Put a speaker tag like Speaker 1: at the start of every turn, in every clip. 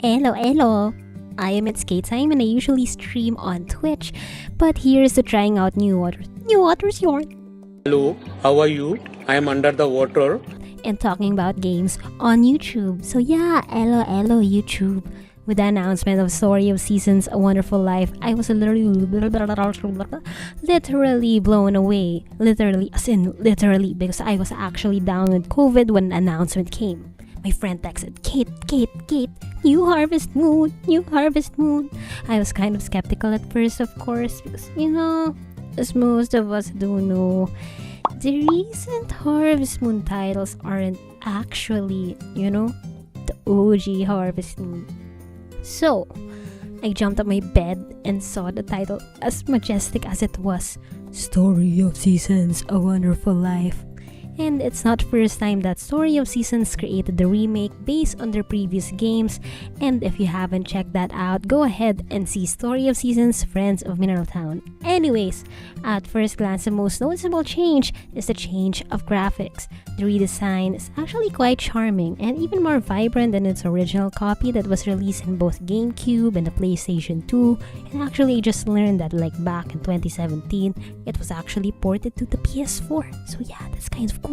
Speaker 1: Hello. I am itsKateTime and I usually stream on Twitch, but here's to trying out new waters. New waters, yarn.
Speaker 2: Hello, how are you? I am under the water.
Speaker 1: And talking about games on YouTube. So yeah, hello YouTube. With the announcement of Story of Seasons, A Wonderful Life, I was literally blown away. Literally, because I was actually down with COVID when the announcement came. My friend texted, Kate, new Harvest Moon. I was kind of skeptical at first, of course, because, as most of us do know, the recent Harvest Moon titles aren't actually, the OG Harvest Moon. So, I jumped up my bed and saw the title as majestic as it was, Story of Seasons, A Wonderful Life. And it's not first time that Story of Seasons created the remake based on their previous games, and if you haven't checked that out, go ahead and see Story of Seasons, Friends of Mineral Town. Anyways, at first glance, the most noticeable change is the change of graphics. The redesign is actually quite charming and even more vibrant than its original copy that was released in both GameCube and the PlayStation 2, and actually I just learned that back in 2017, it was actually ported to the PS4, so yeah, that's kind of cool.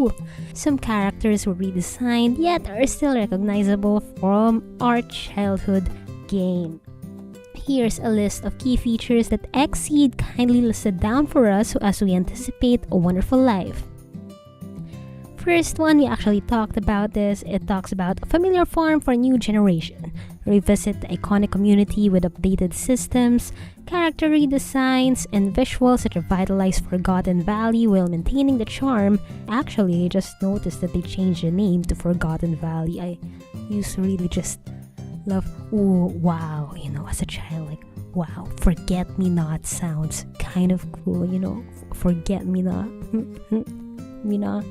Speaker 1: Some characters were redesigned yet are still recognizable from our childhood game. Here's a list of key features that Xseed kindly listed down for us as we anticipate A Wonderful Life. First one, we actually talked about this. It talks about a familiar farm for a new generation. Revisit the iconic community with updated systems, character redesigns, and visuals that revitalize Forgotten Valley while maintaining the charm. Actually, I just noticed that they changed the name to Forgotten Valley. I used to really just love, wow, as a child, wow, Forget Me Not sounds kind of cool, Forget Me Not. Me not,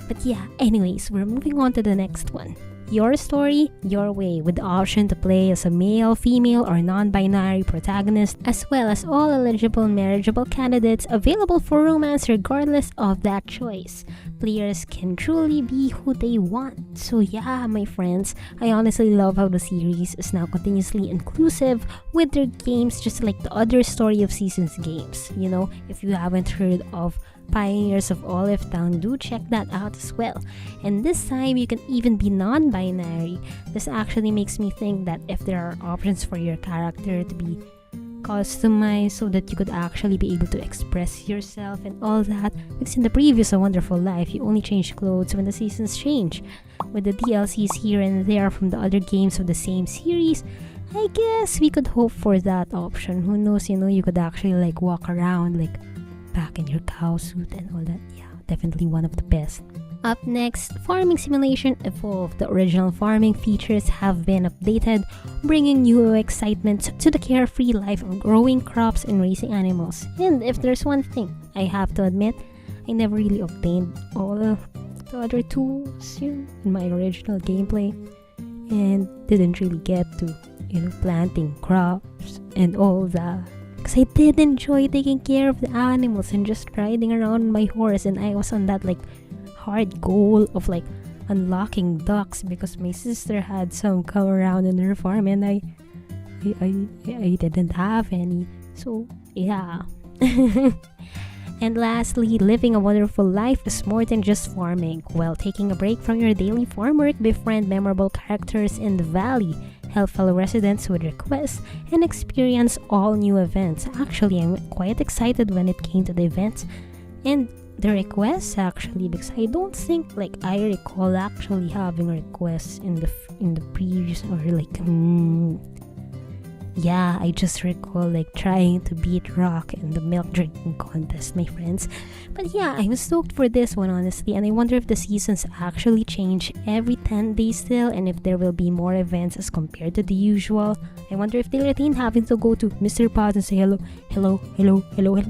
Speaker 1: But yeah, anyways, we're moving on to the next one. Your story, your way, with the option to play as a male, female, or non-binary protagonist, as well as all eligible marriageable candidates available for romance regardless of that choice. Players can truly be who they want. So yeah, my friends, I honestly love how the series is now continuously inclusive with their games, just like the other Story of Seasons games. If you haven't heard of Pioneers of Olive Town, do check that out as well. And this time you can even be non-binary. This actually makes me think that if there are options for your character to be customized so that you could actually be able to express yourself and all that, because in the previous A Wonderful Life you only change clothes when the seasons change. With the DLCs here and there from the other games of the same series, I guess we could hope for that option. Who knows, you could actually walk around back in your cow suit and all that. Yeah, definitely one of the best. Up next, Farming Simulation Evolved. The original farming features have been updated, bringing new excitement to the carefree life of growing crops and raising animals. And if there's one thing I have to admit, I never really obtained all of the other tools in my original gameplay, and didn't really get to, planting crops and all that. Because I did enjoy taking care of the animals and just riding around on my horse, and I was on that hard goal of unlocking ducks because my sister had some come around in her farm and I didn't have any. So yeah. And lastly, living a wonderful life is more than just farming. While taking a break from your daily farm work, befriend memorable characters in the valley, help fellow residents with requests, and experience all new events. Actually, I'm quite excited when it came to the events and the requests, actually, because I don't think I recall actually having requests in the previous, or yeah, I just recall trying to beat Rock in the milk drinking contest, my friends. But yeah, I'm stoked for this one, honestly, and I wonder if the seasons actually change every 10 days still, and if there will be more events as compared to the usual. I wonder if they'll retain having to go to Mr. Paz and say hello,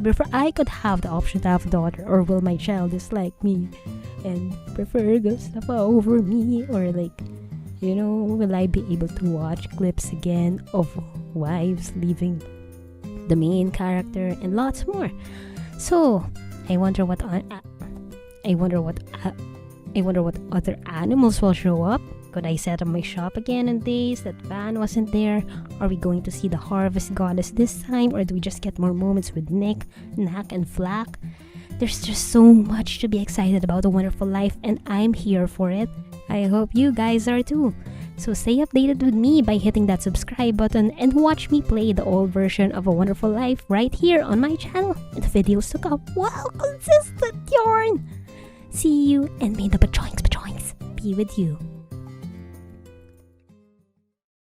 Speaker 1: before I could have the option to have a daughter, or will my child dislike me and prefer Gustava over me, or will I be able to watch clips again of wives leaving the main character and lots more. So I wonder what other animals will show up. Could I set up my shop again on days that Van wasn't there? Are we going to see the harvest goddess this time, or do we just get more moments with Nick, Knack, and Flack? There's just so much to be excited about A Wonderful Life, and I'm here for it. I hope you guys are too. So stay updated with me by hitting that subscribe button and watch me play the old version of A Wonderful Life right here on my channel in the videos to come. Wow, consistent yarn! See you, and may the bachoinks be with you.